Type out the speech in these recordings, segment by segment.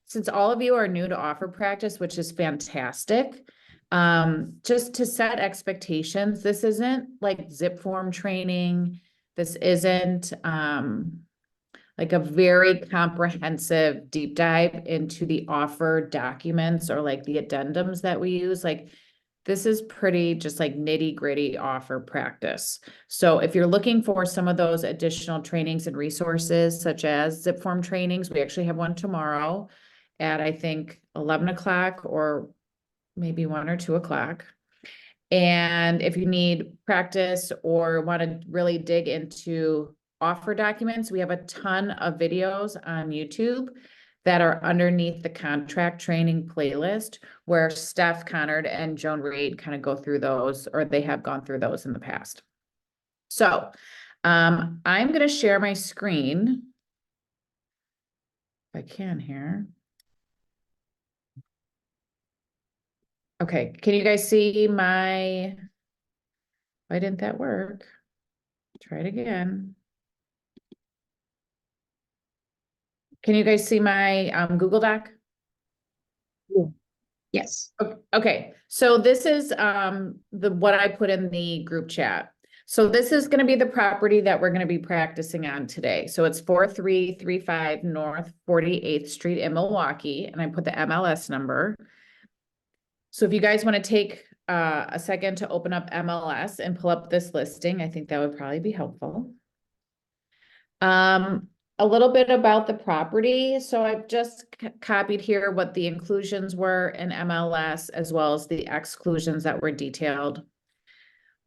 since all of you are new to offer practice, which is fantastic, just to set expectations, this isn't like zip form training. This isn't like a very comprehensive deep dive into the offer documents or like the addendums that we use. Like this is pretty just like nitty gritty offer practice. So if you're looking for some of those additional trainings and resources, such as zip form trainings, we actually have one tomorrow at I think 11 o'clock or maybe 1 or 2 o'clock. And if you need practice or want to really dig into offer documents, we have a ton of videos on YouTube that are underneath the contract training playlist where Steph Connard and Joan Reed kind of go through those, or they have gone through those in the past. So I'm going to share my screen if I can here. Okay, can you guys see my, why didn't that work? Try it again. Can you guys see my Google Doc? Yes. Okay, so this is what I put in the group chat. So this is going to be the property that we're going to be practicing on today. So it's 4335 North 48th Street in Milwaukee, and I put the MLS number. So if you guys want to take a second to open up MLS and pull up this listing, I think that would probably be helpful. A little bit about the property. So I've just copied here what the inclusions were in MLS as well as the exclusions that were detailed.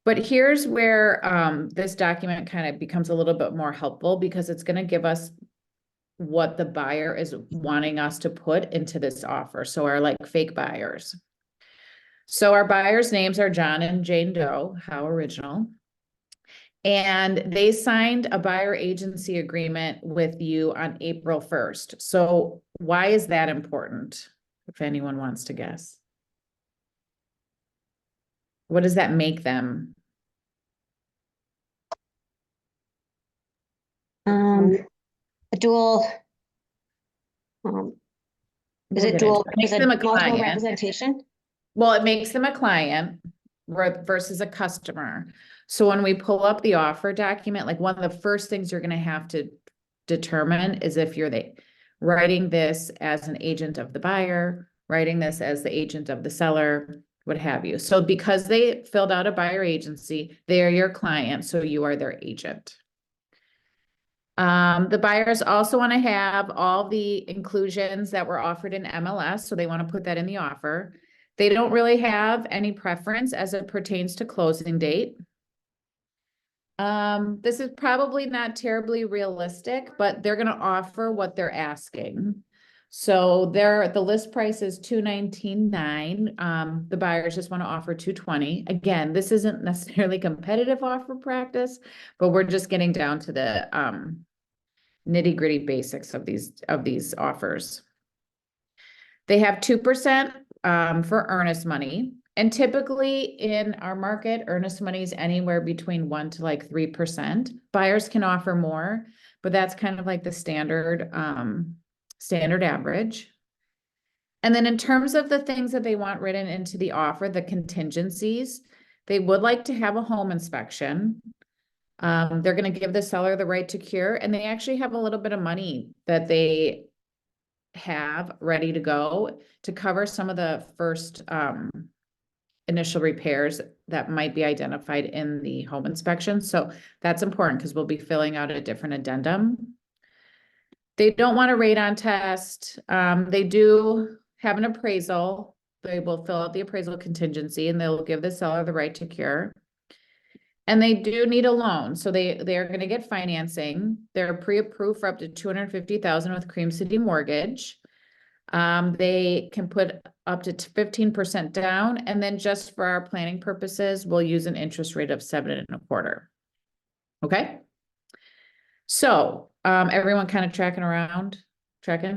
But here's where this document kind of becomes a little bit more helpful because it's going to give us what the buyer is wanting us to put into this offer. So our like fake buyers. So our buyers' names are John and Jane Doe, how original. And they signed a buyer agency agreement with you on April 1st. So why is that important? If anyone wants to guess. What does that make them? A dual, is it dual? It makes them a client. Representation? Well, it makes them a client versus a customer. So when we pull up the offer document, like one of the first things you're going to have to determine is if you're writing this as an agent of the buyer, writing this as the agent of the seller, what have you. So because they filled out a buyer agency, they are your client, so you are their agent. The buyers also want to have all the inclusions that were offered in MLS, so they want to put that in the offer. They don't really have any preference as it pertains to closing date. This is probably not terribly realistic, but they're going to offer what they're asking. So the list price is $219,900. The buyers just want to offer $220,000. Again, this isn't necessarily competitive offer practice, but we're just getting down to the nitty gritty basics of these offers. They have 2% for earnest money. And typically in our market, earnest money is anywhere between 1% to like 3%. Buyers can offer more, but that's kind of like the standard average. And then in terms of the things that they want written into the offer, the contingencies, they would like to have a home inspection. They're going to give the seller the right to cure, and they actually have a little bit of money that they have ready to go to cover some of the first initial repairs that might be identified in the home inspection. So that's important because we'll be filling out a different addendum. They don't want a radon test. They do have an appraisal. They will fill out the appraisal contingency and they'll give the seller the right to cure. And they do need a loan. So they are going to get financing. They're pre-approved for up to $250,000 with Cream City Mortgage. They can put up to 15% down. And then just for our planning purposes, we'll use an interest rate of 7.25%. Okay. So, everyone kind of tracking?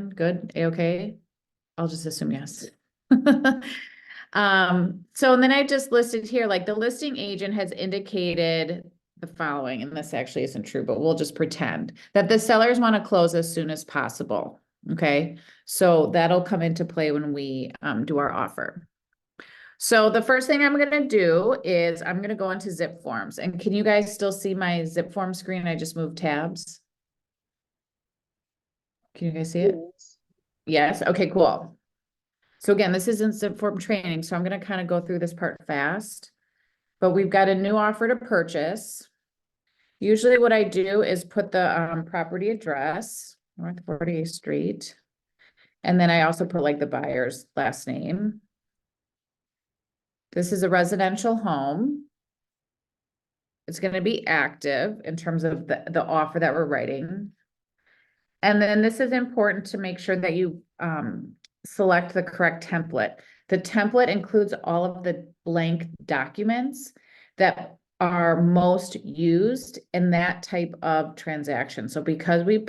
Good. A-okay. I'll just assume yes. So, and then I just listed here, like the listing agent has indicated the following, and this actually isn't true, but we'll just pretend that the sellers want to close as soon as possible. Okay. So that'll come into play when we do our offer. So the first thing I'm gonna do is I'm gonna go into zip forms. And can you guys still see my zip form screen? I just moved tabs. Can you guys see it? Yes, okay, cool. So again, this isn't zip form training, so I'm gonna kind of go through this part fast. But we've got a new offer to purchase. Usually what I do is put the property address, North 48th Street. And then I also put like the buyer's last name. This is a residential home. It's gonna be active in terms of the offer that we're writing. And then this is important to make sure that you select the correct template. The template includes all of the blank documents that are most used in that type of transaction. So because we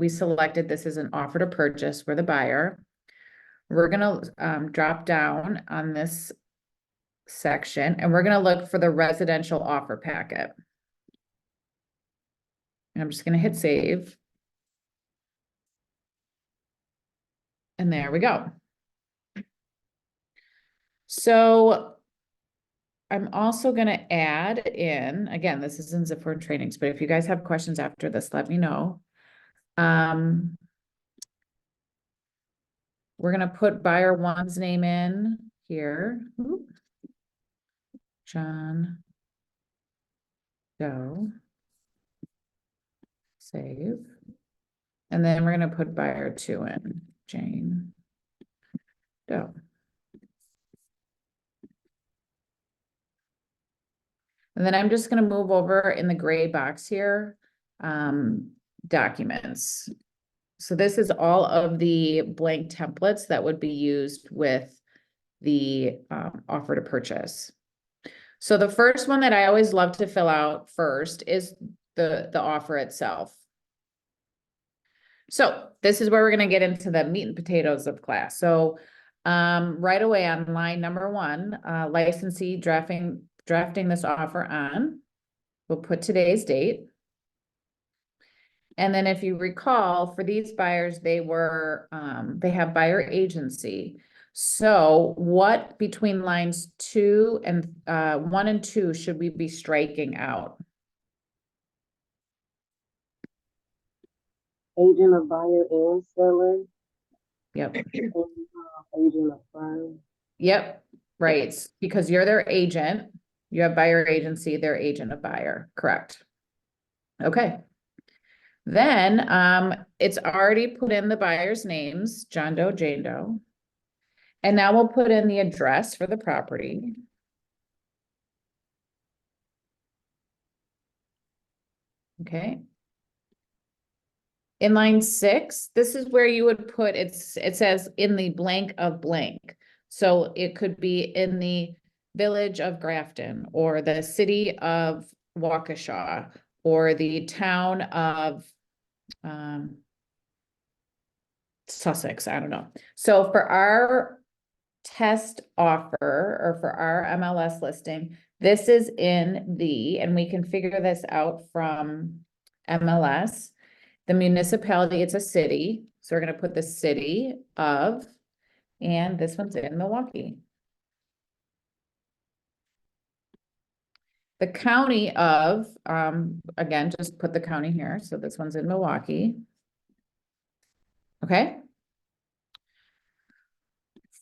selected this as an offer to purchase for the buyer, we're gonna drop down on this section and we're gonna look for the residential offer packet. And I'm just gonna hit save. And there we go. So I'm also gonna add in, again, this isn't zip for trainings, but if you guys have questions after this, let me know. We're gonna put buyer one's name in here. Oop. John Doe. Save. And then we're gonna put buyer two in, Jane Doe. And then I'm just gonna move over in the gray box here, documents. So this is all of the blank templates that would be used with the offer to purchase. So the first one that I always love to fill out first is the offer itself. So this is where we're gonna get into the meat and potatoes of class. So right away on line number 1, licensee drafting this offer on. We'll put today's date. And then if you recall, for these buyers, they have buyer agency. So what between lines 2 and 1 and 2 should we be striking out? Agent of buyer and seller. Yep. And, agent of firm. Yep, right, because you're their agent, you have buyer agency, they're agent of buyer, correct? Okay. Then, it's already put in the buyer's names, John Doe, Jane Doe. And now we'll put in the address for the property. Okay. In line 6, this is where you would put, it says in the blank of blank. So it could be in the village of Grafton or the city of Waukesha or the town of Sussex, I don't know. So for our test offer or for our MLS listing, this is in the, and we can figure this out from MLS. The municipality, it's a city, so we're gonna put the city of, and this one's in Milwaukee. The county of, again, just put the county here, so this one's in Milwaukee. Okay.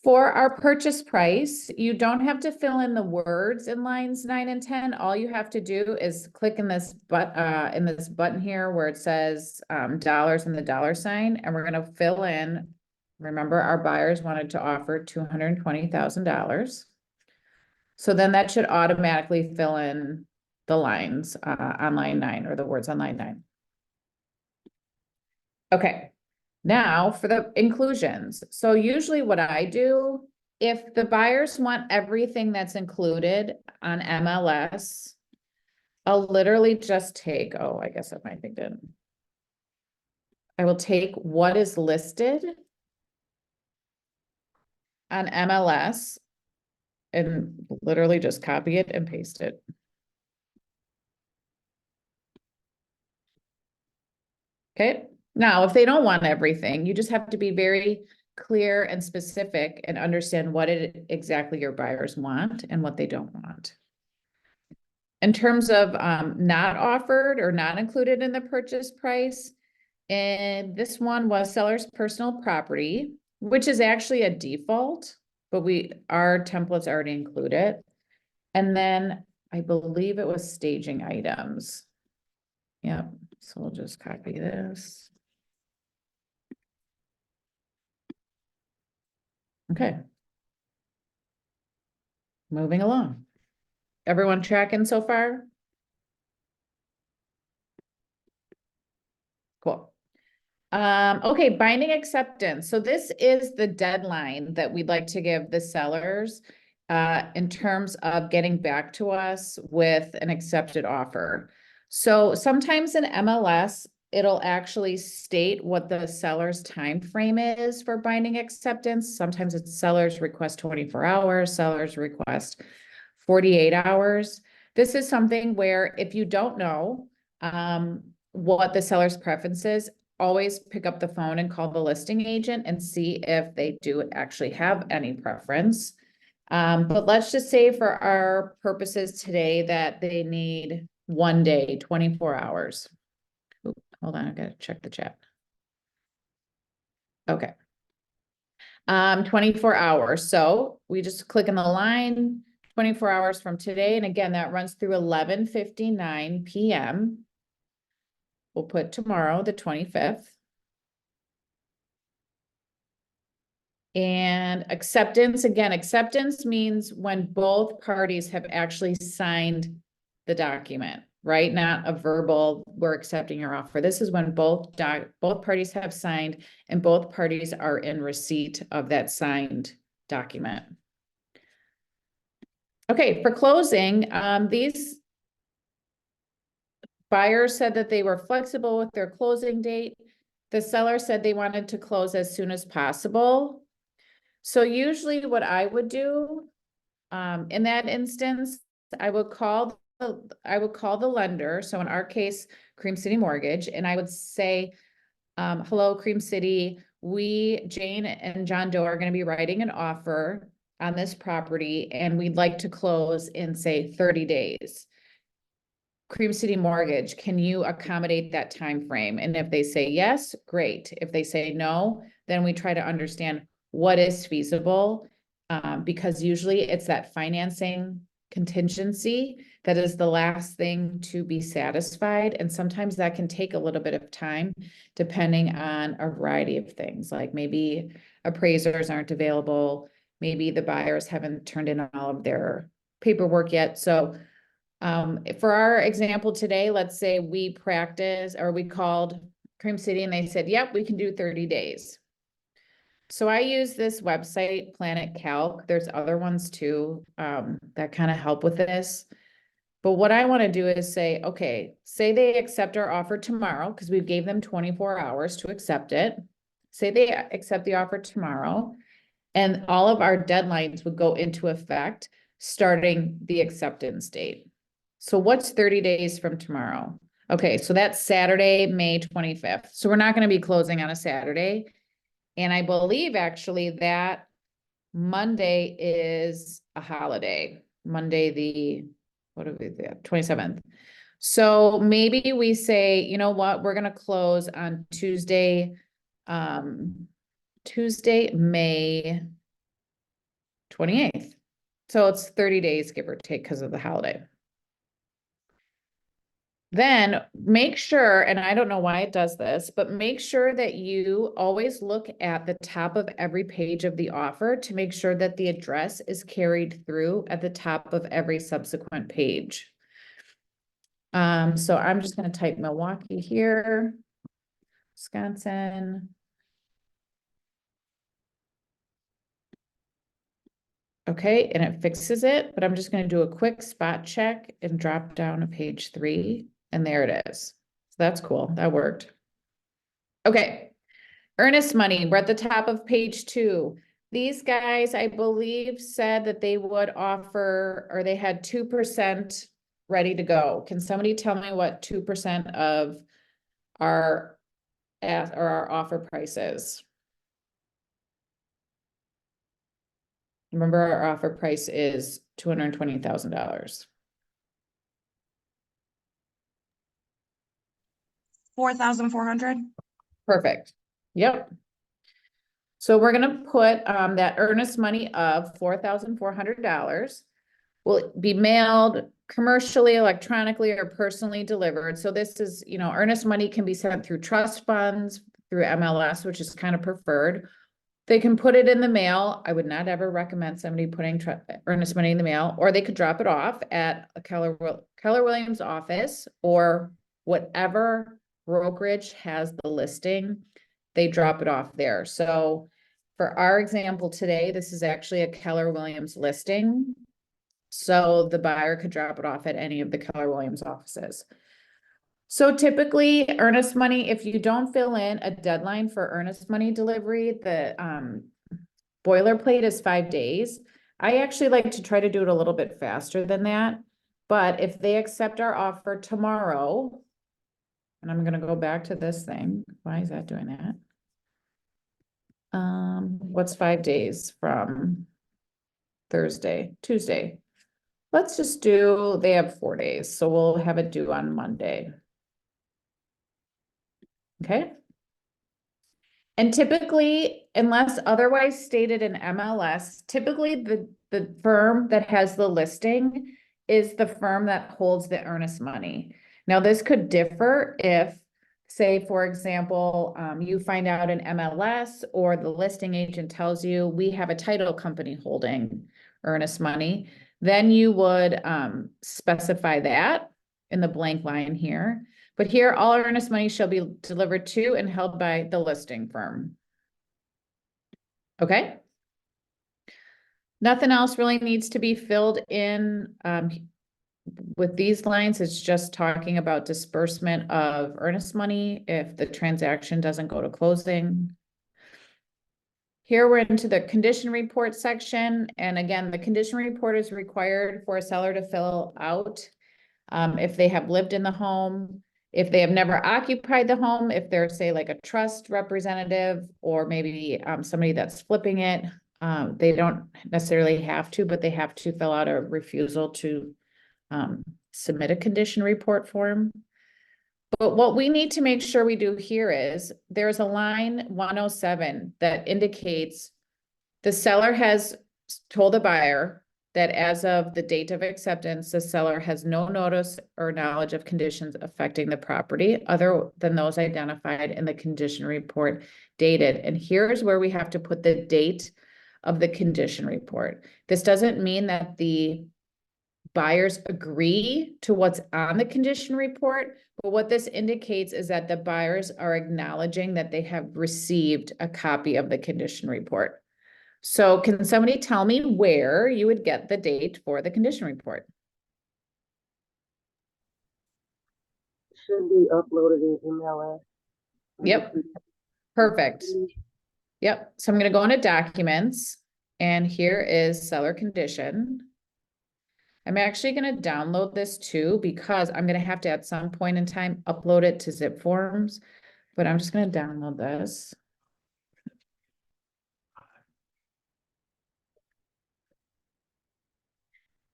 For our purchase price, you don't have to fill in the words in lines 9 and 10. All you have to do is click in this button here where it says dollars and the dollar sign, and we're gonna fill in. Remember, our buyers wanted to offer $220,000. So then that should automatically fill in the lines on line 9 or the words on line 9. Okay. Now for the inclusions. So usually what I do, if the buyers want everything that's included on MLS, I'll literally just take, oh, I guess that might be good. I will take what is listed on MLS and literally just copy it and paste it. Okay. Now, if they don't want everything, you just have to be very clear and specific and understand what it exactly your buyers want and what they don't want. In terms of not offered or not included in the purchase price, and this one was seller's personal property, which is actually a default, but our templates already include it. And then I believe it was staging items. Yep, so we'll just copy this. Okay. Moving along. Everyone tracking so far? Cool. Okay, binding acceptance. So this is the deadline that we'd like to give the sellers in terms of getting back to us with an accepted offer. So sometimes in MLS, it'll actually state what the seller's time frame is for binding acceptance. Sometimes it's sellers request 24 hours, sellers request 48 hours. This is something where if you don't know what the seller's preference is, always pick up the phone and call the listing agent and see if they do actually have any preference. But let's just say for our purposes today that they need 1 day, 24 hours. Ooh, hold on, I gotta check the chat. Okay. 24 hours. So we just click on the line 24 hours from today. And again, that runs through 11:59 p.m. We'll put tomorrow, the 25th. And acceptance, again, acceptance means when both parties have actually signed the document, right? Not a verbal, we're accepting your offer. This is when both parties have signed and both parties are in receipt of that signed document. Okay, for closing, these buyers said that they were flexible with their closing date. The seller said they wanted to close as soon as possible. So usually what I would do, in that instance, I would call the lender. So in our case, Cream City Mortgage, and I would say, hello, Cream City, Jane and John Doe are going to be writing an offer on this property, and we'd like to close in, say, 30 days. Cream City Mortgage, can you accommodate that time frame? And if they say yes, great. If they say no, then we try to understand what is feasible, because usually it's that financing contingency that is the last thing to be satisfied. And sometimes that can take a little bit of time depending on a variety of things, like maybe appraisers aren't available, maybe the buyers haven't turned in all of their paperwork yet. So for our example today, let's say we called Cream City and they said, yep, we can do 30 days. So I use this website, Planet Calc. There's other ones too, that kind of help with this. But what I want to do is say, okay, say they accept our offer tomorrow, because we gave them 24 hours to accept it. Say they accept the offer tomorrow, and all of our deadlines would go into effect starting the acceptance date. So what's 30 days from tomorrow? Okay, so that's Saturday, May 25th. So we're not going to be closing on a Saturday. And I believe actually that Monday is a holiday. Monday, what are we, the 27th. So maybe we say, you know what, we're going to close on Tuesday, May 28th. So it's 30 days, give or take, because of the holiday. Then make sure, and I don't know why it does this, but make sure that you always look at the top of every page of the offer to make sure that the address is carried through at the top of every subsequent page. So I'm just going to type Milwaukee here, Wisconsin. Okay, and it fixes it, but I'm just going to do a quick spot check and drop down to page 3. And there it is. So that's cool. That worked. Okay. Earnest money. We're at the top of page 2. These guys, I believe, said that they would offer, or they had 2% ready to go. Can somebody tell me what 2% of our offer price is? Remember, our offer price is $220,000. 4,400. Perfect. Yep. So we're gonna put that earnest money of $4,400 will be mailed commercially, electronically, or personally delivered. So this is, earnest money can be sent through trust funds, through MLS, which is kind of preferred. They can put it in the mail. I would not ever recommend somebody putting earnest money in the mail, or they could drop it off at a Keller Williams office, or whatever brokerage has the listing, they drop it off there. So for our example today, this is actually a Keller Williams listing. So the buyer could drop it off at any of the Keller Williams offices. So typically earnest money, if you don't fill in a deadline for earnest money delivery, the boilerplate is 5 days. I actually like to try to do it a little bit faster than that. But if they accept our offer tomorrow, and I'm gonna go back to this thing. Why is that doing that? What's 5 days from Thursday, Tuesday? Let's just do, they have 4 days, so we'll have it due on Monday. Okay. And typically, unless otherwise stated in MLS, typically the firm that has the listing is the firm that holds the earnest money. Now, this could differ if, say, for example, you find out in MLS or the listing agent tells you we have a title company holding earnest money, then you would specify that in the blank line here. But here, all earnest money shall be delivered to and held by the listing firm. Okay? Nothing else really needs to be filled in with these lines. It's just talking about disbursement of earnest money if the transaction doesn't go to closing. Here we're into the condition report section. And again, the condition report is required for a seller to fill out if they have lived in the home, if they have never occupied the home, if they're, say, like a trust representative, or maybe somebody that's flipping it. They don't necessarily have to, but they have to fill out a refusal to submit a condition report form. But what we need to make sure we do here is there's a line 107 that indicates the seller has told the buyer that as of the date of acceptance, the seller has no notice or knowledge of conditions affecting the property other than those identified in the condition report dated. And here's where we have to put the date of the condition report. This doesn't mean that the buyers agree to what's on the condition report, but what this indicates is that the buyers are acknowledging that they have received a copy of the condition report. So can somebody tell me where you would get the date for the condition report? Should be uploaded in MLS. Yep. Perfect. Yep. So I'm going to go into documents, and here is seller condition. I'm actually going to download this too, because I'm going to have to at some point in time upload it to zip forms, but I'm just going to download this.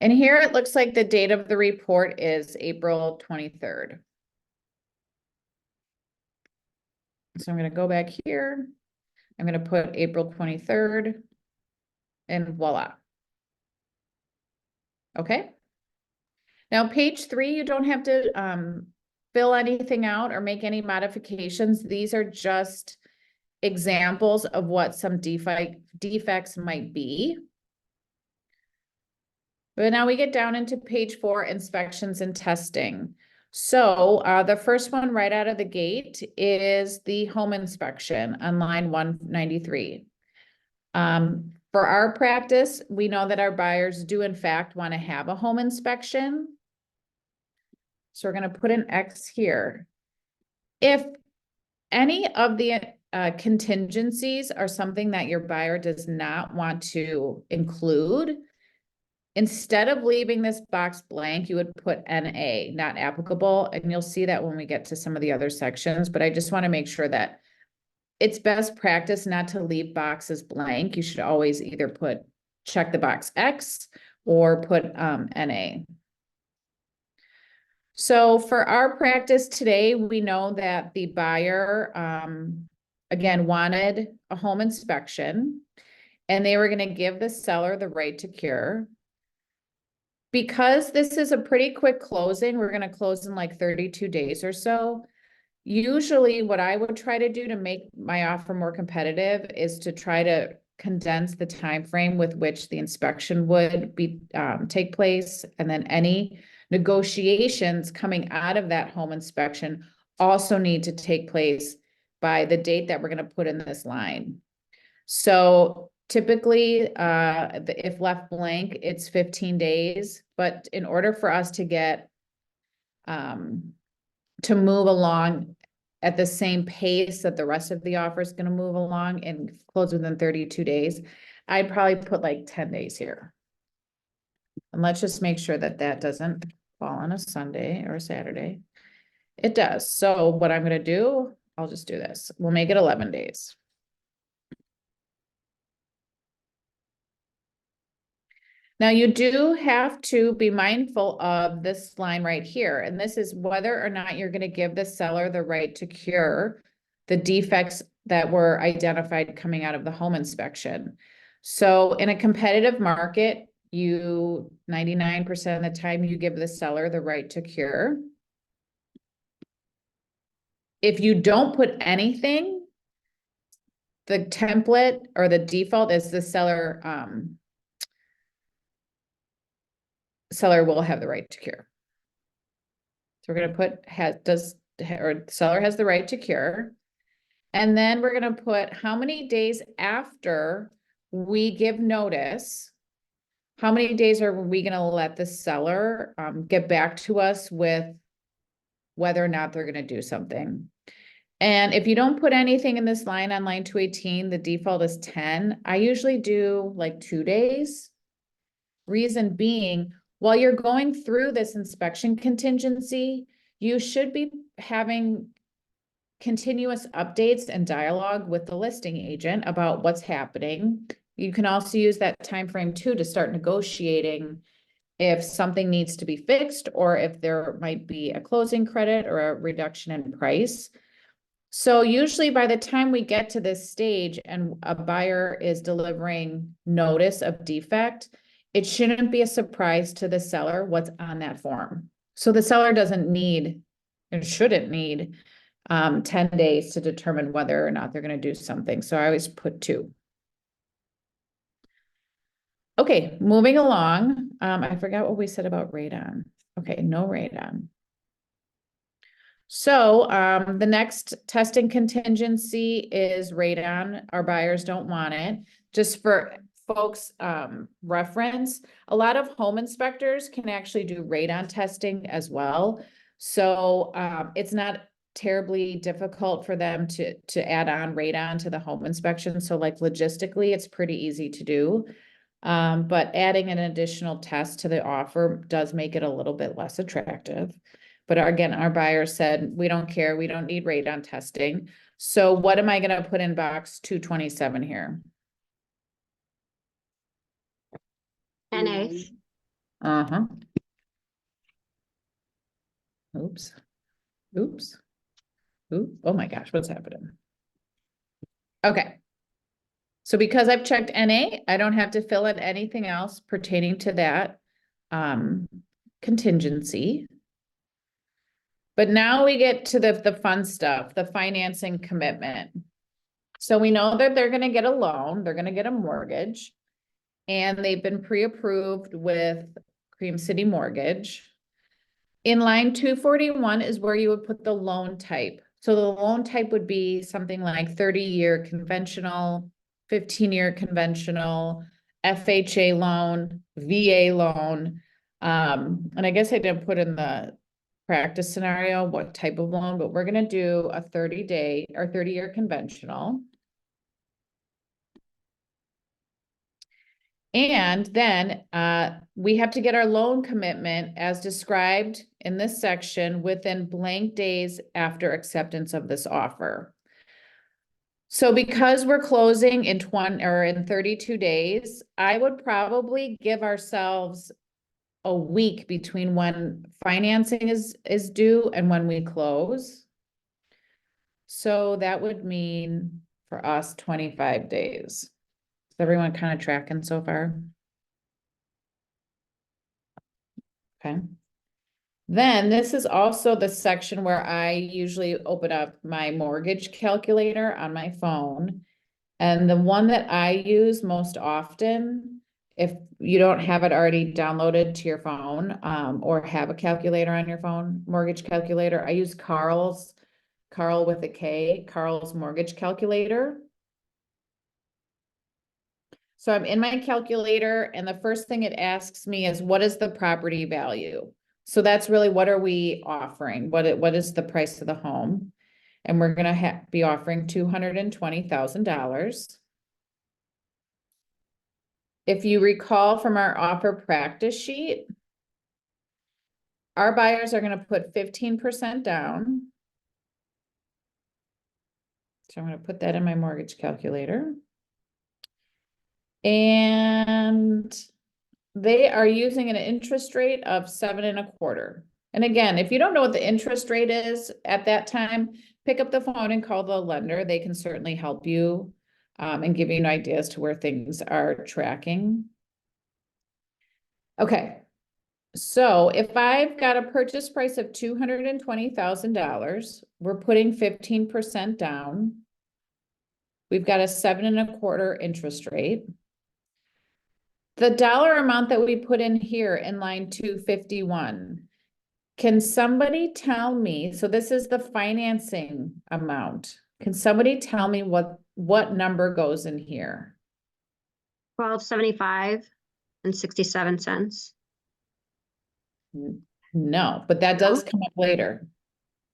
And here it looks like the date of the report is April 23rd. So I'm going to go back here. I'm going to put April 23rd and voila. Okay. Now, page 3, you don't have to fill anything out or make any modifications. These are just examples of what some defects might be. But now we get down into page 4, inspections and testing. So the first one right out of the gate is the home inspection on line 193. For our practice, we know that our buyers do in fact want to have a home inspection. So we're going to put an X here. If any of the contingencies are something that your buyer does not want to include, instead of leaving this box blank, you would put NA, not applicable, and you'll see that when we get to some of the other sections, but I just want to make sure that it's best practice not to leave boxes blank. You should always either put check the box X or put NA. So for our practice today, we know that the buyer, again, wanted a home inspection and they were going to give the seller the right to cure. Because this is a pretty quick closing, we're going to close in like 32 days or so. Usually what I would try to do to make my offer more competitive is to try to condense the time frame with which the inspection would be take place, and then any negotiations coming out of that home inspection also need to take place by the date that we're going to put in this line. So typically, if left blank, it's 15 days, but in order for us to get to move along at the same pace that the rest of the offer is going to move along and close within 32 days, I'd probably put like 10 days here. And let's just make sure that that doesn't fall on a Sunday or a Saturday. It does. So what I'm going to do, I'll just do this. We'll make it 11 days. Now you do have to be mindful of this line right here, and this is whether or not you're going to give the seller the right to cure the defects that were identified coming out of the home inspection. So in a competitive market, 99% of the time you give the seller the right to cure. If you don't put anything, the template or the default is the seller will have the right to cure. So we're going to put seller has the right to cure. And then we're going to put how many days after we give notice, how many days are we going to let the seller get back to us with whether or not they're going to do something. And if you don't put anything in this line on line 218, the default is 10. I usually do like 2 days. Reason being, while you're going through this inspection contingency, you should be having continuous updates and dialogue with the listing agent about what's happening. You can also use that time frame too to start negotiating if something needs to be fixed or if there might be a closing credit or a reduction in price. So usually by the time we get to this stage and a buyer is delivering notice of defect, it shouldn't be a surprise to the seller what's on that form. So the seller doesn't need and shouldn't need 10 days to determine whether or not they're going to do something. So I always put 2. Okay, moving along. I forgot what we said about radon. Okay, no radon. So the next testing contingency is radon. Our buyers don't want it. Just for folks' reference, a lot of home inspectors can actually do radon testing as well. So it's not terribly difficult for them to add on radon to the home inspection. So like logistically, it's pretty easy to do. But adding an additional test to the offer does make it a little bit less attractive. But again, our buyer said, we don't care. We don't need radon testing. So what am I going to put in box 227 here? NA. Uh-huh. Oops. Oops. Oops. Oh my gosh, what's happening? Okay. So because I've checked NA, I don't have to fill in anything else pertaining to that contingency. But now we get to the fun stuff, the financing commitment. So we know that they're going to get a loan, they're going to get a mortgage, and they've been pre-approved with Cream City Mortgage. In line 241 is where you would put the loan type. So the loan type would be something like 30-year conventional, 15-year conventional, FHA loan, VA loan. And I guess I didn't put in the practice scenario what type of loan, but we're going to do a 30-day or 30-year conventional. And then we have to get our loan commitment as described in this section within blank days after acceptance of this offer. So because we're closing in 32 days, I would probably give ourselves a week between when financing is due and when we close. So that would mean for us 25 days. Is everyone kind of tracking so far? Okay. Then this is also the section where I usually open up my mortgage calculator on my phone. And the one that I use most often, if you don't have it already downloaded to your phone, or have a calculator on your phone, mortgage calculator, I use Carl with a K, Carl's mortgage calculator. So I'm in my calculator and the first thing it asks me is, what is the property value? So that's really, what are we offering? What is the price of the home? And we're gonna be offering $220,000. If you recall from our offer practice sheet, our buyers are gonna put 15% down. So I'm gonna put that in my mortgage calculator. And they are using an interest rate of 7.25%. And again, if you don't know what the interest rate is at that time, pick up the phone and call the lender. They can certainly help you and give you an idea as to where things are tracking. Okay, so if I've got a purchase price of $220,000, we're putting 15% down. We've got a 7.25% interest rate. The dollar amount that we put in here in line 251, can somebody tell me, so this is the financing amount. Can somebody tell me what number goes in here? 1275 and 67 cents. No, but that does come up later.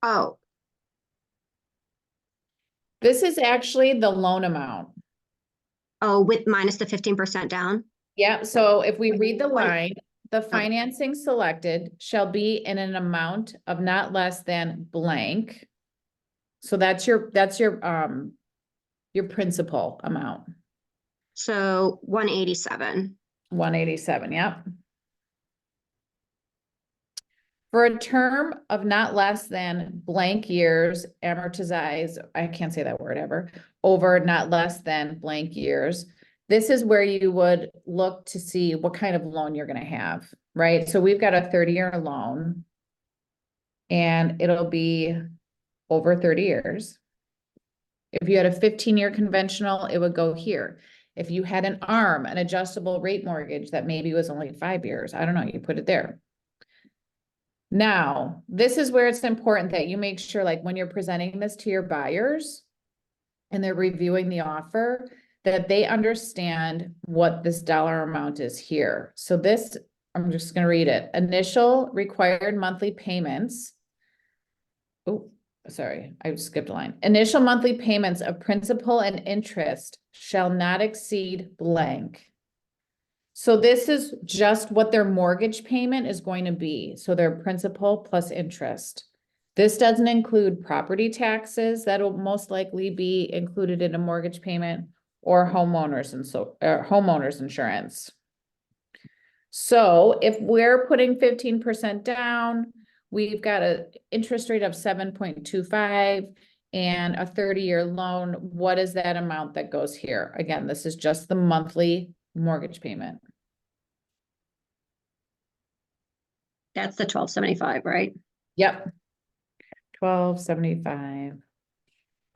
Oh, This is actually the loan amount. oh, with minus the 15% down. Yeah, so if we read the What- line, the financing selected shall be in an amount of not less than blank. So that's your principal amount, So 187. 187, yep. For a term of not less than blank years, amortize, I can't say that word ever, over not less than blank years. This is where you would look to see what kind of loan you're gonna have, right? So we've got a 30-year loan and it'll be over 30 years. If you had a 15-year conventional, it would go here. If you had an ARM, an adjustable rate mortgage that maybe was only 5 years, I don't know, you put it there. Now, this is where it's important that you make sure, like when you're presenting this to your buyers and they're reviewing the offer, that they understand what this dollar amount is here. So this, I'm just going to read it. Initial required monthly payments. Oh, sorry, I skipped a line. Initial monthly payments of principal and interest shall not exceed blank. So this is just what their mortgage payment is going to be. So their principal plus interest. This doesn't include property taxes that will most likely be included in a mortgage payment or homeowners insurance. So if we're putting 15% down, we've got an interest rate of 7.25 and a 30-year loan. What is that amount that goes here? Again, this is just the monthly mortgage payment. That's the 1275, right? Yep. 1275.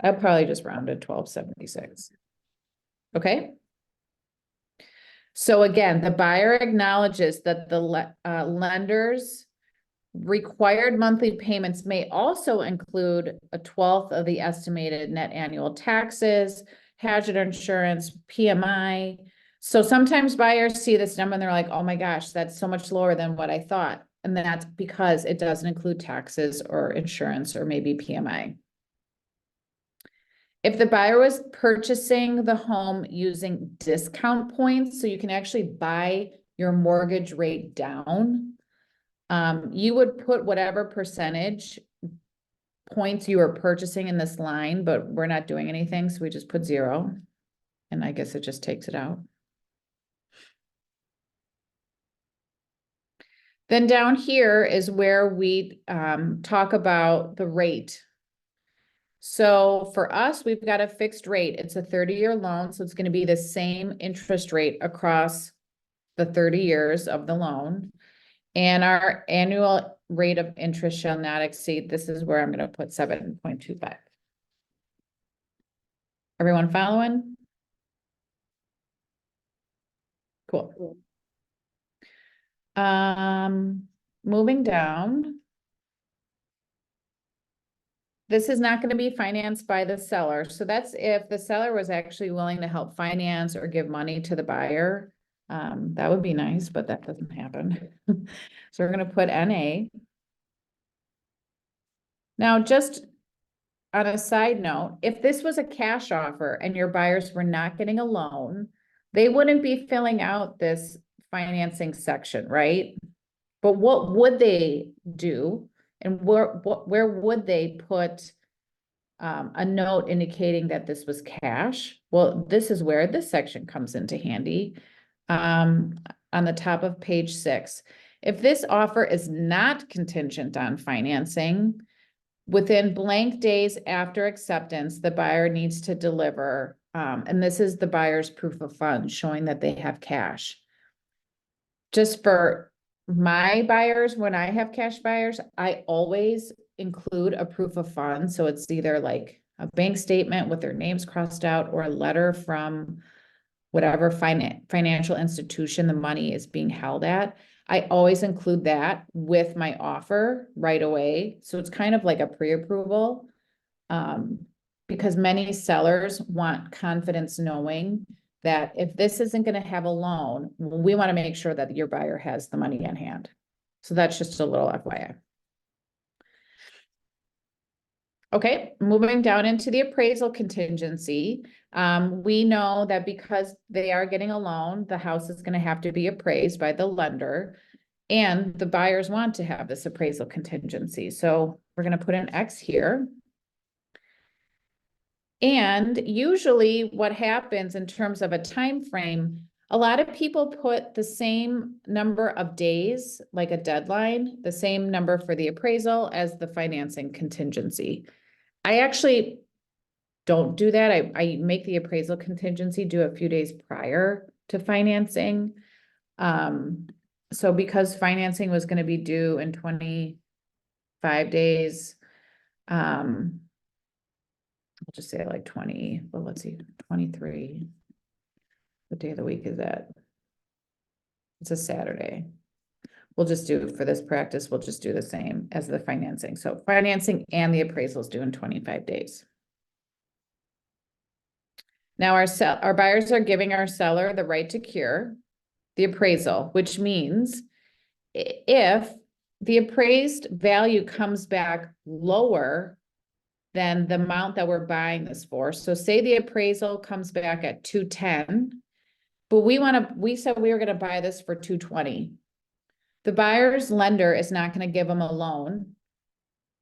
I probably just rounded 1276. Okay. So again, the buyer acknowledges that the lender's required monthly payments may also include a 1/12 of the estimated net annual taxes, hazard insurance, PMI. So sometimes buyers see this number and they're like, oh my gosh, that's so much lower than what I thought. And that's because it doesn't include taxes or insurance or maybe PMI. If the buyer was purchasing the home using discount points, so you can actually buy your mortgage rate down, you would put whatever percentage points you are purchasing in this line, but we're not doing anything, so we just put 0. And I guess it just takes it out. Then down here is where we talk about the rate. So for us, we've got a fixed rate. It's a 30-year loan, so it's going to be the same interest rate across the 30 years of the loan. And our annual rate of interest shall not exceed, this is where I'm going to put 7.25. Everyone following? Cool. Moving down. This is not going to be financed by the seller. So that's if the seller was actually willing to help finance or give money to the buyer. That would be nice, but that doesn't happen. So we're going to put NA. Now, just on a side note, if this was a cash offer and your buyers were not getting a loan, they wouldn't be filling out this financing section, right? But what would they do? And where would they put a note indicating that this was cash? Well, this is where this section comes into handy. On the top of page 6. If this offer is not contingent on financing, within blank days after acceptance, the buyer needs to deliver, and this is the buyer's proof of funds showing that they have cash. Just for my buyers, when I have cash buyers, I always include a proof of funds. So it's either like a bank statement with their names crossed out or a letter from whatever financial institution the money is being held at. I always include that with my offer right away. So it's kind of like a pre-approval. Because many sellers want confidence knowing that if this isn't going to have a loan, we want to make sure that your buyer has the money in hand. So that's just a little FYI. Okay, moving down into the appraisal contingency. We know that because they are getting a loan, the house is going to have to be appraised by the lender. And the buyers want to have this appraisal contingency. So we're going to put an X here. And usually what happens in terms of a time frame, a lot of people put the same number of days, like a deadline, the same number for the appraisal as the financing contingency. I actually don't do that. I make the appraisal contingency due a few days prior to financing. So because financing was going to be due in 25 days, I'll just say like 20, well, let's see, 23. What day of the week is that? It's a Saturday. We'll just do, for this practice, we'll just do the same as the financing. So financing and the appraisal is due in 25 days. Now our buyers are giving our seller the right to cure the appraisal, which means if the appraised value comes back lower than the amount that we're buying this for. So say the appraisal comes back at 210, but we said we were going to buy this for 220. The buyer's lender is not going to give them a loan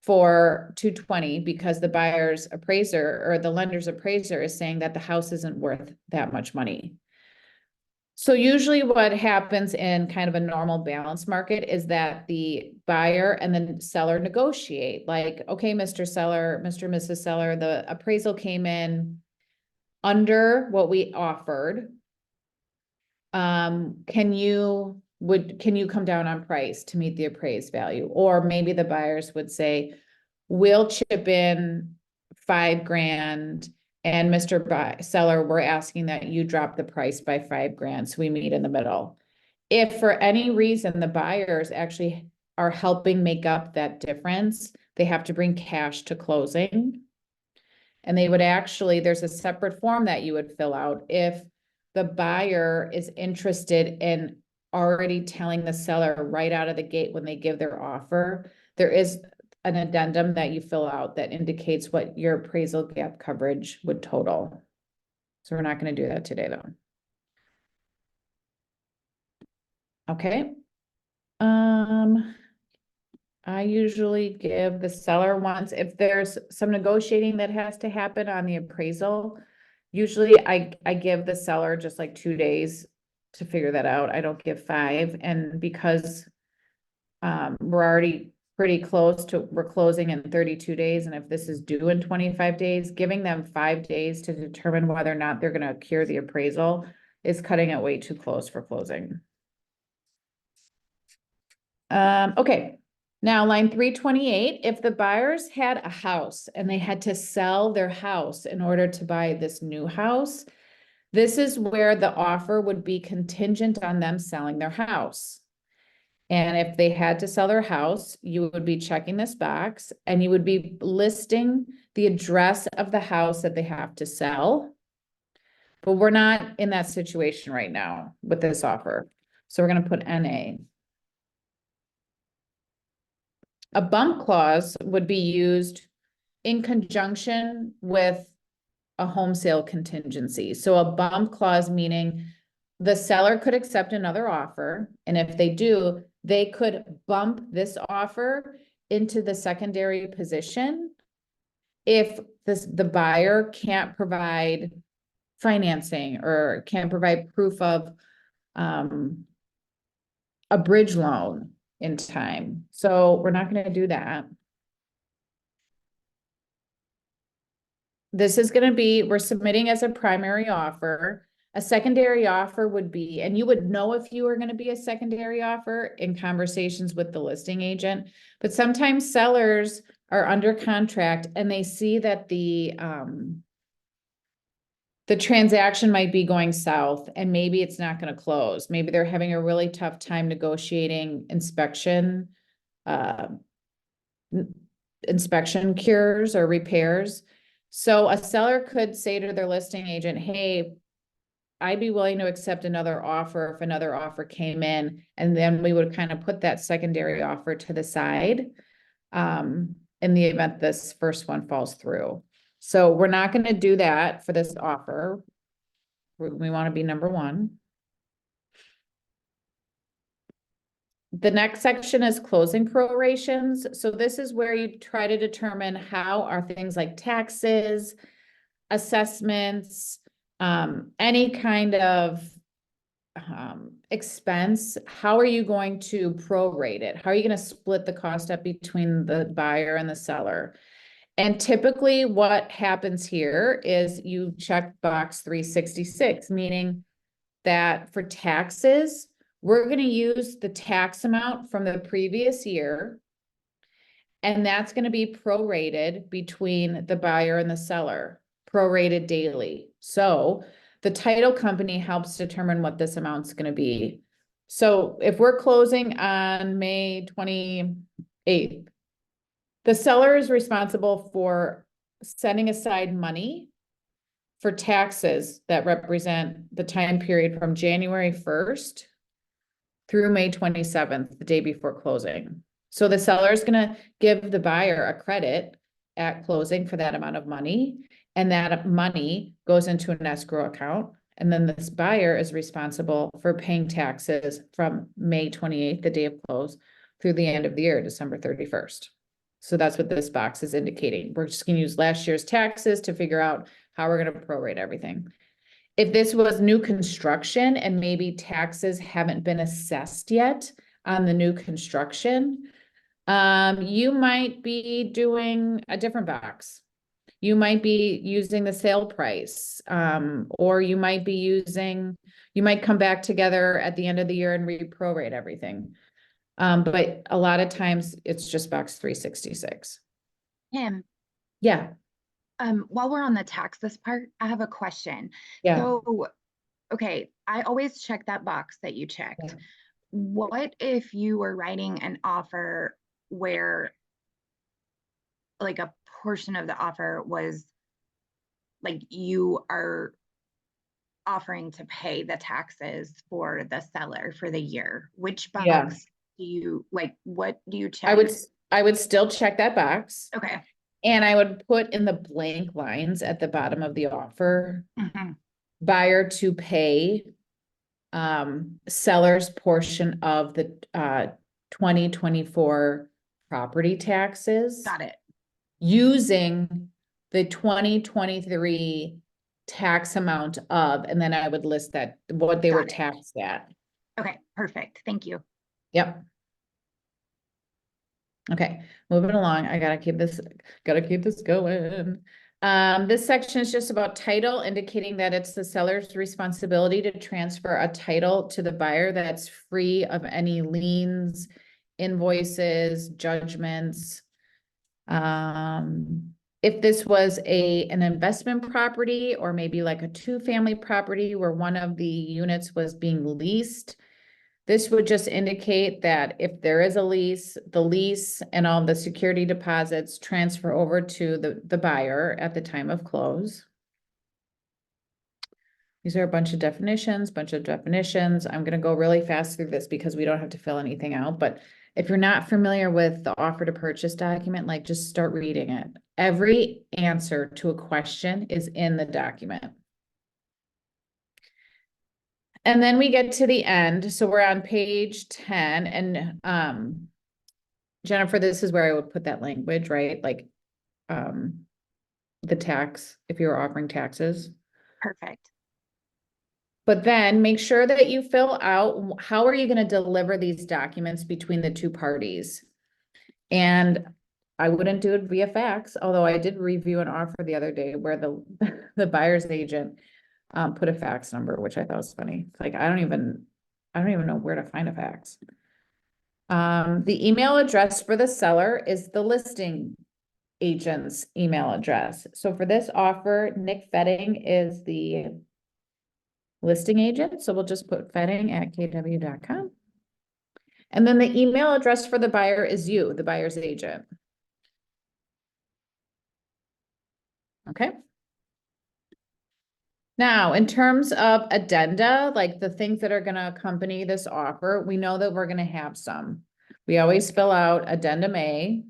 for 220 because the buyer's appraiser or the lender's appraiser is saying that the house isn't worth that much money. So usually what happens in kind of a normal balance market is that the buyer and the seller negotiate like, okay, Mr. Seller, Mr. and Mrs. Seller, the appraisal came in under what we offered. Can you come down on price to meet the appraised value? Or maybe the buyers would say, we'll chip in $5,000 and Mr. Seller, we're asking that you drop the price by $5,000 so we meet in the middle. If for any reason the buyers actually are helping make up that difference, they have to bring cash to closing. And they would actually, there's a separate form that you would fill out if the buyer is interested in already telling the seller right out of the gate when they give their offer. There is an addendum that you fill out that indicates what your appraisal gap coverage would total. So we're not going to do that today though. Okay. I usually give the seller once, if there's some negotiating that has to happen on the appraisal. Usually I give the seller just like 2 days to figure that out. I don't give 5, and because we're already pretty close to, we're closing in 32 days, and if this is due in 25 days, giving them 5 days to determine whether or not they're gonna cure the appraisal is cutting it way too close for closing. Okay, now line 328, if the buyers had a house and they had to sell their house in order to buy this new house, this is where the offer would be contingent on them selling their house. And if they had to sell their house, you would be checking this box and you would be listing the address of the house that they have to sell. But we're not in that situation right now with this offer. So we're gonna put NA. A bump clause would be used in conjunction with a home sale contingency. So a bump clause meaning the seller could accept another offer, and if they do, they could bump this offer into the secondary position if the buyer can't provide financing or can't provide proof of a bridge loan in time. So we're not going to do that. This is going to be, we're submitting as a primary offer. A secondary offer would be, and you would know if you were going to be a secondary offer in conversations with the listing agent, but sometimes sellers are under contract and they see that the transaction might be going south and maybe it's not going to close. Maybe they're having a really tough time negotiating inspection cures or repairs. So a seller could say to their listing agent, hey, I'd be willing to accept another offer if another offer came in, and then we would kind of put that secondary offer to the side in the event this first one falls through. So we're not going to do that for this offer. We want to be number one. The next section is closing prorations. So this is where you try to determine how are things like taxes, assessments, any kind of expense, how are you going to prorate it? How are you going to split the cost up between the buyer and the seller? And typically what happens here is you check box 366, meaning that for taxes, we're going to use the tax amount from the previous year, and that's going to be prorated between the buyer and the seller, prorated daily. So the title company helps determine what this amount's going to be. So if we're closing on May 28th, the seller is responsible for setting aside money for taxes that represent the time period from January 1st through May 27th, the day before closing. So the seller is going to give the buyer a credit at closing for that amount of money, and that money goes into an escrow account. And then this buyer is responsible for paying taxes from May 28th, the day of close, through the end of the year, December 31st. So that's what this box is indicating. We're just going to use last year's taxes to figure out how we're going to prorate everything. If this was new construction and maybe taxes haven't been assessed yet on the new construction, you might be doing a different box. You might be using the sale price, or you might come back together at the end of the year and reprorate everything. But a lot of times it's just box 366. Kim, Yeah, while we're on the taxes part, I have a question. yeah. So, okay, I always check that box that you checked. Yeah. What if you were writing an offer where like a portion of the offer was like you are offering to pay the taxes for the seller for the year? Which Yeah. box do you like? What do you check? I would still check that box. Okay. And I would put in the blank lines at the bottom of the offer, Mhm. buyer to pay seller's portion of the 2024 property taxes Got it. using the 2023 tax amount of, and then I would list that, what they were Got it. taxed at. Okay, perfect. Thank you. Yep. Okay, moving along. I gotta keep this going. This section is just about title, indicating that it's the seller's responsibility to transfer a title to the buyer that's free of any liens, invoices, judgments. If this was an investment property or maybe like a two-family property where one of the units was being leased, this would just indicate that if there is a lease, the lease and all the security deposits transfer over to the buyer at the time of close. These are a bunch of definitions. I'm gonna go really fast through this because we don't have to fill anything out, but if you're not familiar with the offer to purchase document, like just start reading it. Every answer to a question is in the document. And then we get to the end. So we're on page 10 and Jennifer, this is where I would put that language, right? Like the tax, if you're offering taxes. Perfect. But then make sure that you fill out, how are you going to deliver these documents between the two parties? And I wouldn't do it via fax, although I did review an offer the other day where the buyer's agent put a fax number, which I thought was funny. It's like, I don't even know where to find a fax. The email address for the seller is the listing agent's email address. So for this offer, Nick Fetting is the listing agent. So we'll just put fetting@kw.com. And then the email address for the buyer is you, the buyer's agent. Okay. Now, in terms of addenda, like the things that are going to accompany this offer, we know that we're going to have some. We always fill out addendum A.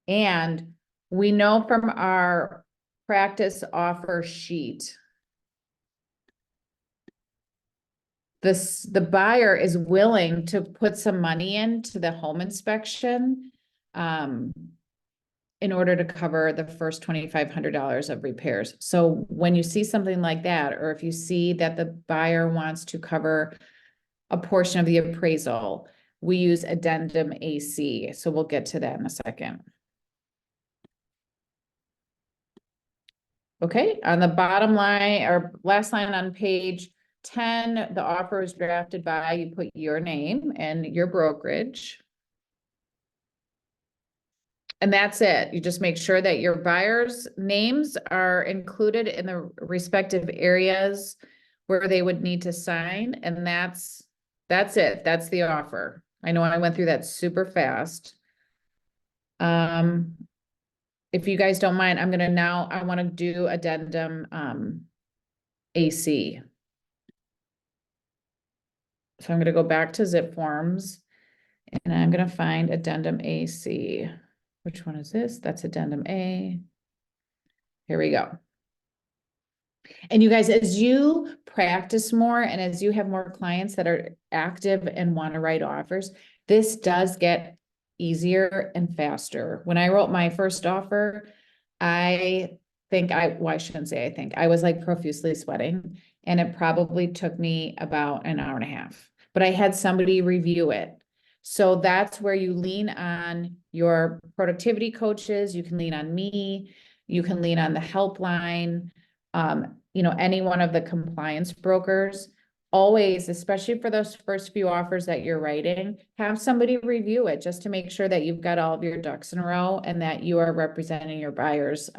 And we know from our practice offer sheet, the buyer is willing to put some money into the home inspection in order to cover the first $2,500 of repairs. So when you see something like that, or if you see that the buyer wants to cover a portion of the appraisal, we use addendum AC. So we'll get to that in a second. Okay, on the bottom line or last line on page 10, the offer is drafted by, you put your name and your brokerage. And that's it. You just make sure that your buyers' names are included in the respective areas where they would need to sign. And that's it. That's the offer. I know I went through that super fast. If you guys don't mind, I want to do addendum AC. So I'm going to go back to zip forms and I'm going to find addendum AC. Which one is this? That's addendum A. Here we go. And you guys, as you practice more and as you have more clients that are active and want to write offers, this does get easier and faster. When I wrote my first offer, I shouldn't say I think, I was like profusely sweating and it probably took me about an hour and a half, but I had somebody review it. So that's where you lean on your productivity coaches. You can lean on me. You can lean on the helpline. Any one of the compliance brokers. Always, especially for those first few offers that you're writing, have somebody review it just to make sure that you've got all of your ducks in a row and that you are representing your buyers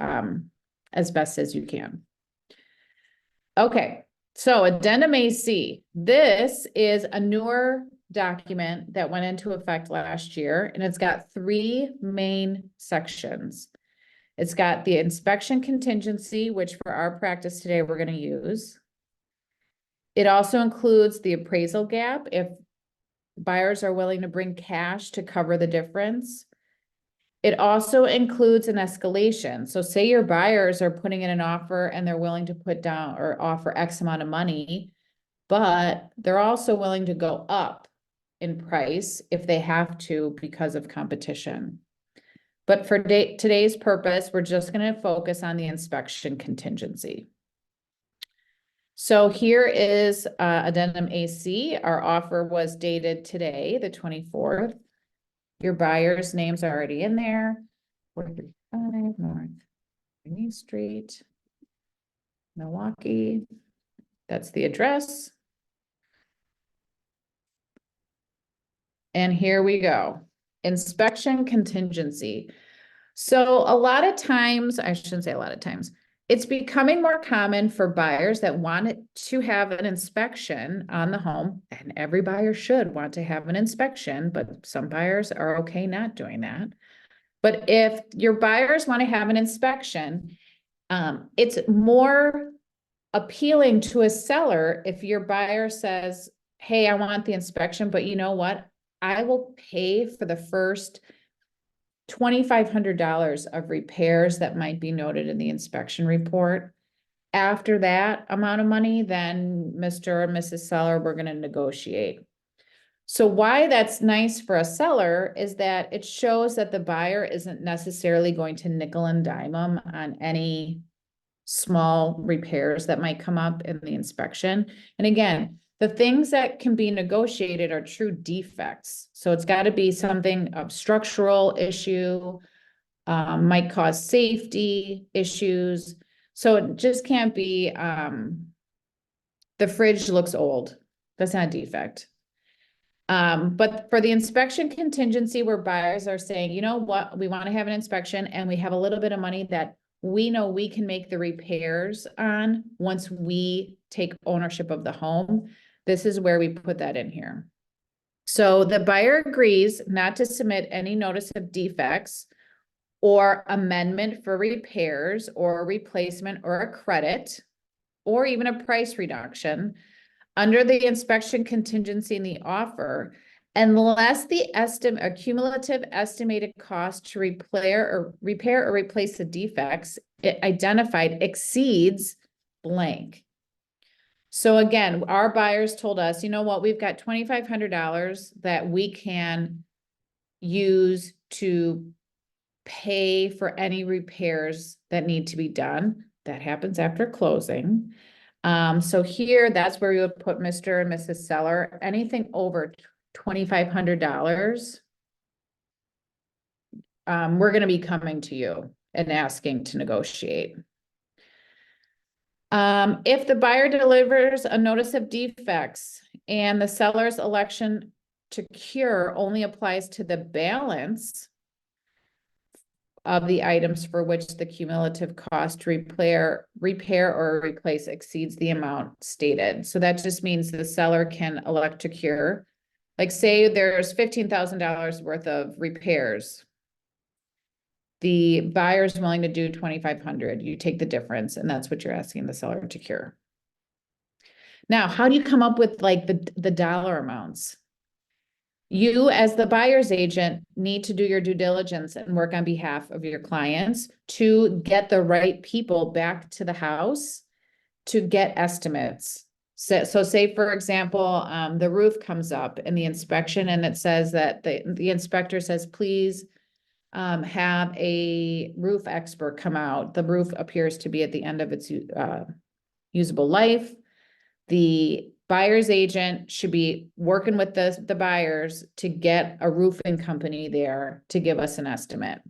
as best as you can. Okay, so addendum AC. This is a newer document that went into effect last year, and it's got 3 main sections. It's got the inspection contingency, which for our practice today, we're going to use. It also includes the appraisal gap if buyers are willing to bring cash to cover the difference. It also includes an escalation. So say your buyers are putting in an offer and they're willing to put down or offer X amount of money, but they're also willing to go up in price if they have to because of competition. But for today's purpose, we're just going to focus on the inspection contingency. So here is addendum AC. Our offer was dated today, the 24th. Your buyer's name's already in there. 435 North Main Street, Milwaukee. That's the address. And here we go. Inspection contingency. So a lot of times, I shouldn't say a lot of times, it's becoming more common for buyers that want to have an inspection on the home, and every buyer should want to have an inspection, but some buyers are okay not doing that. But if your buyers want to have an inspection, it's more appealing to a seller if your buyer says, hey, I want the inspection, but you know what? I will pay for the first $2,500 of repairs that might be noted in the inspection report. After that amount of money, then Mr. or Mrs. Seller, we're going to negotiate. So why that's nice for a seller is that it shows that the buyer isn't necessarily going to nickel and dime them on any small repairs that might come up in the inspection. And again, the things that can be negotiated are true defects. So it's got to be something of structural issue, might cause safety issues. So it just can't be, the fridge looks old. That's not a defect. But for the inspection contingency where buyers are saying, you know what, we want to have an inspection and we have a little bit of money that we know we can make the repairs on once we take ownership of the home. This is where we put that in here. So the buyer agrees not to submit any notice of defects or amendment for repairs or replacement or a credit or even a price reduction under the inspection contingency in the offer, unless the cumulative estimated cost to repair or replace the defects identified exceeds blank. So again, our buyers told us, you know what, we've got $2,500 that we can use to pay for any repairs that need to be done. That happens after closing. So here, that's where we would put Mr. and Mrs. Seller. Anything over $2,500, we're going to be coming to you and asking to negotiate. If the buyer delivers a notice of defects and the seller's election to cure only applies to the balance of the items for which the cumulative cost to repair or replace exceeds the amount stated. So that just means the seller can elect to cure. Like say there's $15,000 worth of repairs. The buyer's willing to do $2,500. You take the difference, and that's what you're asking the seller to cure. Now, how do you come up with like the dollar amounts? You, as the buyer's agent, need to do your due diligence and work on behalf of your clients to get the right people back to the house to get estimates. So say, for example, the roof comes up in the inspection and it says that the inspector says, please have a roof expert come out. The roof appears to be at the end of its usable life. The buyer's agent should be working with the buyers to get a roofing company there to give us an estimate.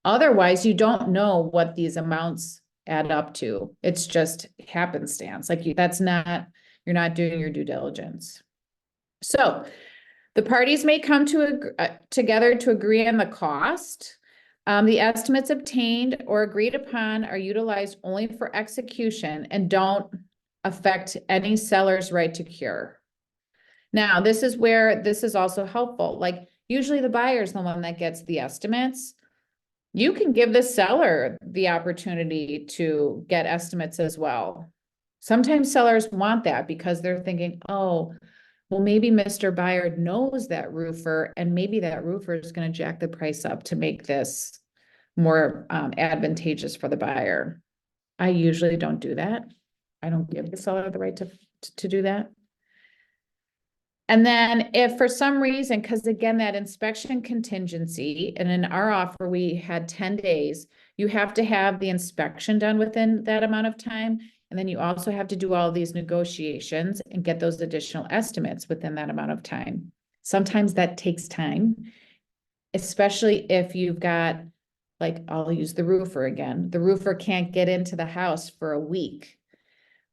Otherwise, you don't know what these amounts add up to. It's just happenstance. Like you're not doing your due diligence. So the parties may come together to agree on the cost. The estimates obtained or agreed upon are utilized only for execution and don't affect any seller's right to cure. Now, this is where this is also helpful. Like usually the buyer's the one that gets the estimates. You can give the seller the opportunity to get estimates as well. Sometimes sellers want that because they're thinking, oh, well, maybe Mr. Buyer knows that roofer and maybe that roofer is going to jack the price up to make this more advantageous for the buyer. I usually don't do that. I don't give the seller the right to do that. And then if for some reason, because again, that inspection contingency, and in our offer, we had 10 days, you have to have the inspection done within that amount of time. And then you also have to do all these negotiations and get those additional estimates within that amount of time. Sometimes that takes time, especially if you've got, like, I'll use the roofer again. The roofer can't get into the house for a week.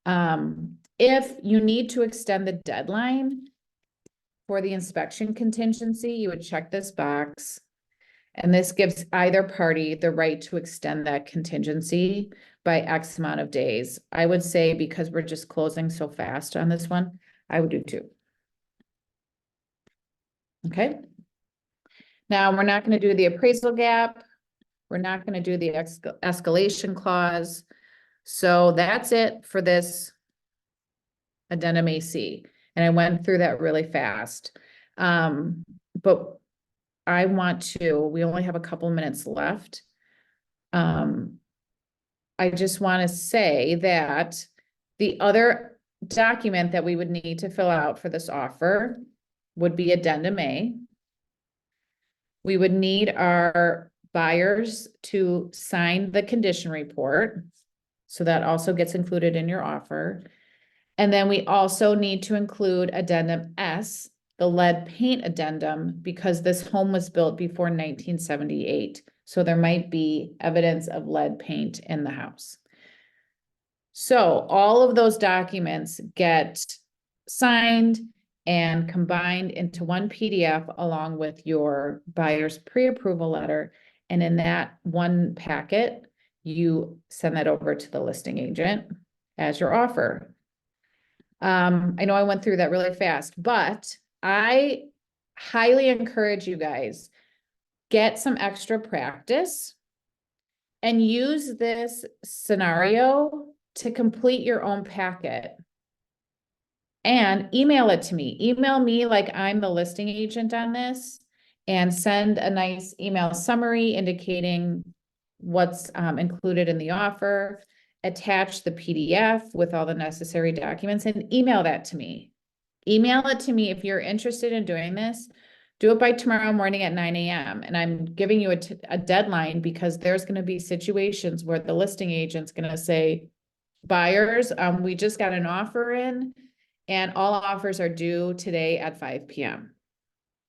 If you need to extend the deadline for the inspection contingency, you would check this box. And this gives either party the right to extend that contingency by X amount of days. I would say, because we're just closing so fast on this one, I would do 2. Okay. Now, we're not going to do the appraisal gap. We're not going to do the escalation clause. So that's it for this addendum AC. And I went through that really fast. But I want to, we only have a couple minutes left. I just want to say that the other document that we would need to fill out for this offer would be addendum A. We would need our buyers to sign the condition report. So that also gets included in your offer. And then we also need to include addendum S, the lead paint addendum, because this home was built before 1978. So there might be evidence of lead paint in the house. So all of those documents get signed and combined into one PDF along with your buyer's pre-approval letter. And in that one packet, you send that over to the listing agent as your offer. I know I went through that really fast, but I highly encourage you guys, get some extra practice and use this scenario to complete your own packet. And email it to me. Email me like I'm the listing agent on this, and send a nice email summary indicating what's included in the offer. Attach the PDF with all the necessary documents and email that to me. Email it to me if you're interested in doing this. Do it by tomorrow morning at 9 a.m. And I'm giving you a deadline because there's going to be situations where the listing agent's going to say, buyers, we just got an offer in, and all offers are due today at 5 p.m.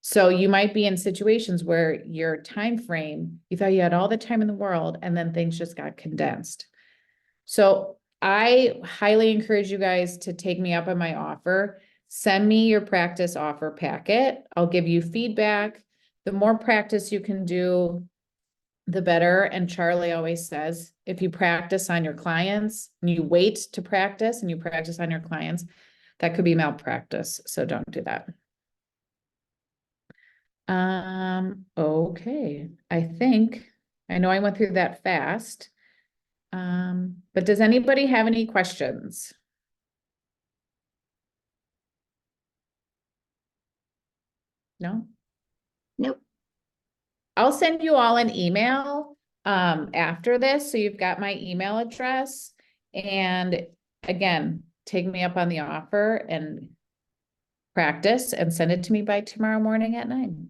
So you might be in situations where your time frame, you thought you had all the time in the world, and then things just got condensed. So I highly encourage you guys to take me up on my offer. Send me your practice offer packet. I'll give you feedback. The more practice you can do, the better. And Charlie always says, if you practice on your clients and you wait to practice and you practice on your clients, that could be malpractice. So don't do that. Okay. I know I went through that fast. But does anybody have any questions? No? Nope. I'll send you all an email after this, so you've got my email address. And again, take me up on the offer and practice and send it to me by tomorrow morning at 9.